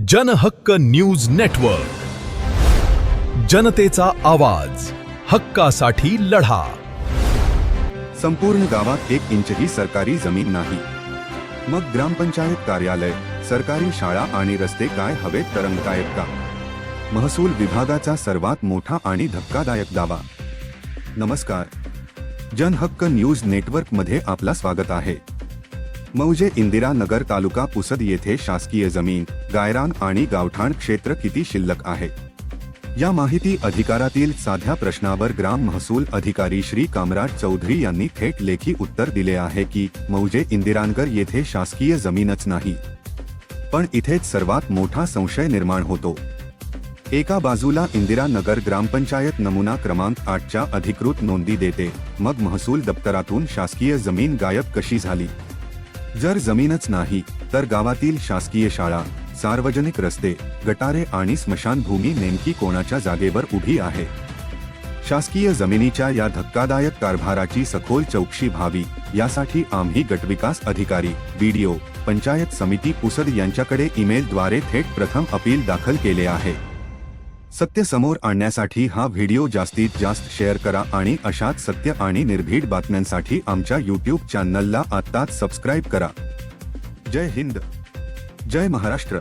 जनहक्क news network, जनतेचा आवाज, हक्कासाठी लढा. संपूर्ण गावात 1 इंचही सरकारी जमीन नाही. मग ग्रामपंचायत कार्यालय, सरकारी शाळा आणि रस्ते काय हवेत तरंगतायत का? महसूल विभागाचा सर्वात मोठा आणि धक्कादायक दावा. नमस्कार, जनहक्क न्यूज नेटवर्क मध्ये आपला स्वागत आहे. मौजे इंदिरा नगर तालुका पुसद येथे शासकीय जमीन, गायरान आणि गावठाण क्षेत्र किती शिल्लक आहे? या माहिती अधिकारातील साध्या प्रश्नावर ग्राम महसूल अधिकारी श्री कामराज चौधरी यांनी थेट लेखी उत्तर दिले आहे की मौजे इंदिरानगर येथे शासकीय जमीनच नाही, पण इथेच सर्वात मोठा संशय निर्माण होतो. एका बाजूला इंदिरा नगर ग्रामपंचायत नमुना क्रमांक 8च्या अधिकृत नोंदी देते, मग महसूल दप्तरातून शासकीय जमीन गायब कशी झाली? जर जमीनच नाही तर गावातील शासकीय शाळा, सार्वजनिक रस्ते, गटारे आणि स्मशानभूमी नेमकी कोणाच्या जागेवर उभी आहे? शासकीय जमिनीच्या या धक्कादायक कारभाराची सखोल चौकशी व्हावी, यासाठी आम्ही गटविकास अधिकारी, बीडीओ, पंचायत समिती पुसद यांच्याकडे ईमेलद्वारे थेट प्रथम अपील दाखल केले आहे. सत्य समोर आणण्यासाठी हा व्हिडिओ जास्तीत जास्त शेअर करा आणि अशाच सत्य आणि निर्भीड बातम्यांसाठी आमच्या YouTube चॅनलला आत्ताच सबस्क्राईब करा. जय हिंद, जय महाराष्ट्र.